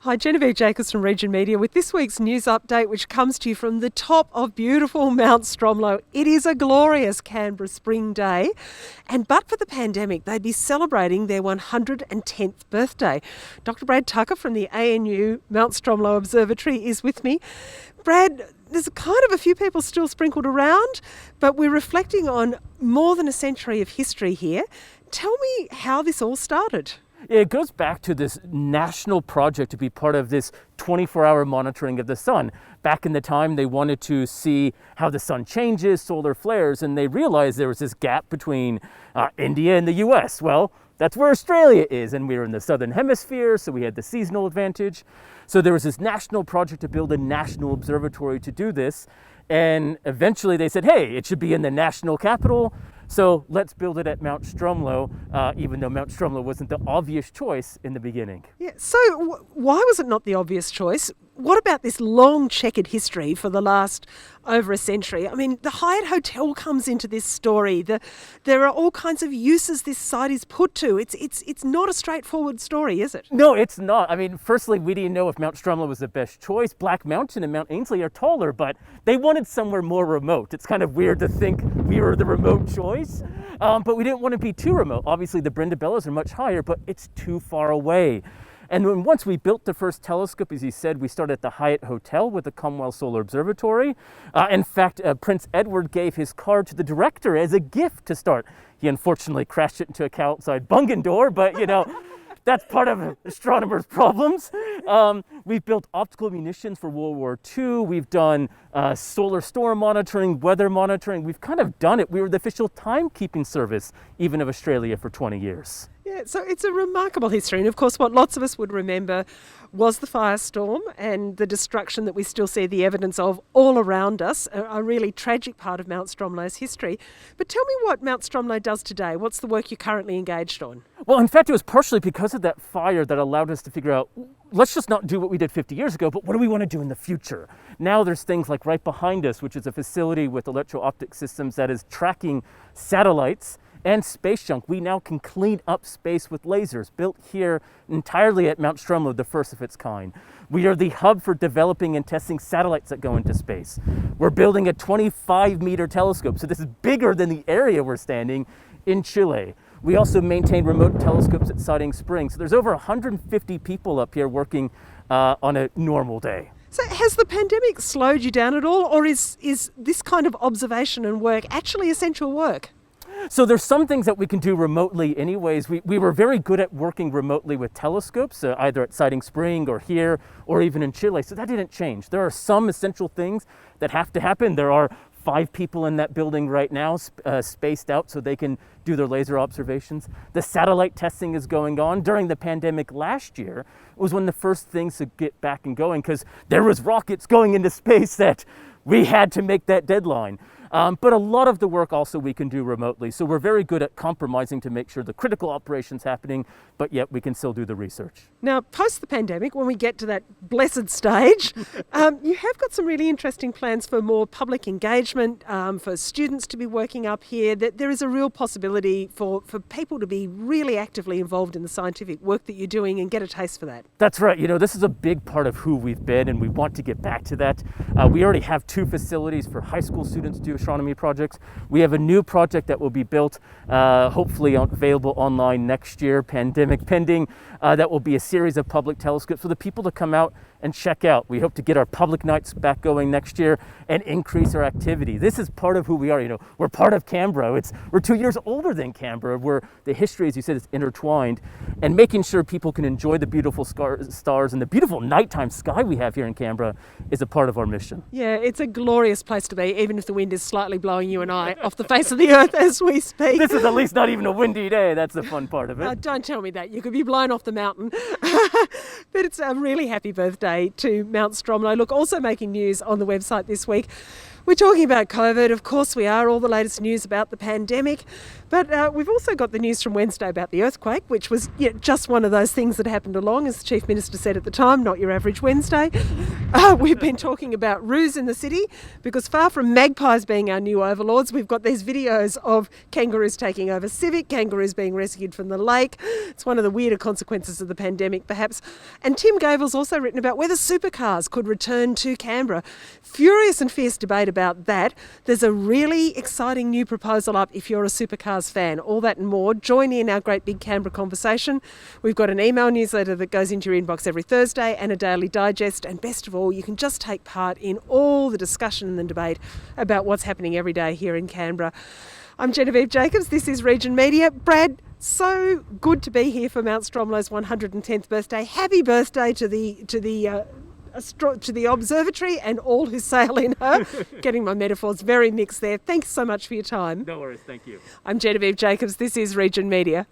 Hi, Genevieve Jacobs from Region Media with this week's news update, which comes to you from the top of beautiful Mount Stromlo. It is a glorious Canberra spring day, and but for the pandemic, they'd be celebrating their 110th birthday. Dr. Brad Tucker from the ANU Mount Stromlo Observatory is with me. Brad, there's kind of a few people still sprinkled around, but we're reflecting on more than a century of history here. Tell me how this all started. It goes back to this national project to be part of this 24-hour monitoring of the sun. Back in the time, they wanted to see how the sun changes, solar flares, and they realized there was this gap between India and the US. Well, that's where Australia is, and we were in the southern hemisphere, so we had the seasonal advantage. So there was this national project to build a national observatory to do this, and eventually they said, hey, it should be in the national capital. So let's build it at Mount Stromlo, even though Mount Stromlo wasn't the obvious choice in the beginning. Yeah. So why was it not the obvious choice? What about this long checkered history for the last over a century? I mean, the Hyatt Hotel comes into this story. There are all kinds of uses this site is put to. It's not a straightforward story, is it? No, it's not. I mean, firstly, we didn't know if Mount Stromlo was the best choice. Black Mountain and Mount Ainslie are taller, but they wanted somewhere more remote. It's kind of weird to think we were the remote choice, but we didn't want to be too remote. Obviously, the Brindabellas are much higher, but it's too far away. And when once we built the first telescope, as you said, we started at the Hyatt Hotel with the Commonwealth Solar Observatory. In fact, Prince Edward gave his car to the director as a gift to start. He unfortunately crashed it into a cow outside Bungan door, but you know, that's part of astronomers' problems. We've built optical munitions for World War II. We've done solar storm monitoring, weather monitoring. We've kind of done it. We were the official timekeeping service, even of Australia, for 20 years. Yeah, so it's a remarkable history. And of course, what lots of us would remember was the firestorm and the destruction that we still see the evidence of all around us, a really tragic part of Mount Stromlo's history. But tell me what Mount Stromlo does today. What's the work you're currently engaged on? Well, in fact, it was partially because of that fire that allowed us to figure out, let's just not do what we did 50 years ago, but what do we want to do in the future? Now there's things like right behind us, which is a facility with electro-optic systems that is tracking satellites and space junk. We now can clean up space with lasers, built here entirely at Mount Stromlo, the first of its kind. We are the hub for developing and testing satellites that go into space. We're building a 25-meter telescope, so this is bigger than the area we're standing in Chile. We also maintain remote telescopes at Siding Spring. So there's over 150 people up here working on a normal day. So has the pandemic slowed you down at all, or is this kind of observation and work actually essential work? So there's some things that we can do remotely anyways. We were very good at working remotely with telescopes, either at Siding Spring or here or even in Chile. So that didn't change. There are some essential things that have to happen. There are 5 people in that building right now spaced out so they can do their laser observations. The satellite testing is going on. During the pandemic last year was one of the first things to get back and going because there was rockets going into space that we had to make that deadline. But a lot of the work also we can do remotely. So we're very good at compromising to make sure the critical operation's happening, but yet we can still do the research. Now, post the pandemic, when we get to that blessed stage, you have got some really interesting plans for more public engagement, for students to be working up here. That there is a real possibility for people to be really actively involved in the scientific work that you're doing and get a taste for that. That's right. You know, this is a big part of who we've been, and we want to get back to that. We already have 2 facilities for high school students to do astronomy projects. We have a new project that will be built, hopefully available online next year, pandemic pending, that will be a series of public telescopes for the people to come out and check out. We hope to get our public nights back going next year and increase our activity. This is part of who we are. You know, we're part of Canberra. We're 2 years older than Canberra, where the history, as you said, is intertwined, and making sure people can enjoy the beautiful stars and the beautiful nighttime sky we have here in Canberra is a part of our mission. Yeah, it's a glorious place to be, even if the wind is slightly blowing you and I off the face of the earth as we speak. This is at least not even a windy day. That's the fun part of it. Don't tell me that. You could be blown off the mountain. But it's a really happy birthday to Mount Stromlo. Look, also making news on the website this week. We're talking about COVID. Of course we are, all the latest news about the pandemic. But we've also got the news from Wednesday about the earthquake, which was just one of those things that happened along, as the Chief Minister said at the time, not your average Wednesday. We've been talking about roos in the city because far from magpies being our new overlords, we've got these videos of kangaroos taking over Civic, kangaroos being rescued from the lake. It's one of the weirder consequences of the pandemic, perhaps. And Tim Gavel's also written about whether supercars could return to Canberra. Furious and fierce debate about that. There's a really exciting new proposal up if you're a supercars fan. All that and more. Join in our great big Canberra conversation. We've got an email newsletter that goes into your inbox every Thursday and a daily digest. And best of all, you can just take part in all the discussion and the debate about what's happening every day here in Canberra. I'm Genevieve Jacobs. This is Region Media. Brad, so good to be here for Mount Stromlo's 110th birthday. Happy birthday to the Observatory and all who sail in her. Getting my metaphors very mixed there. Thanks so much for your time. No worries, thank you. I'm Genevieve Jacobs. This is Region Media.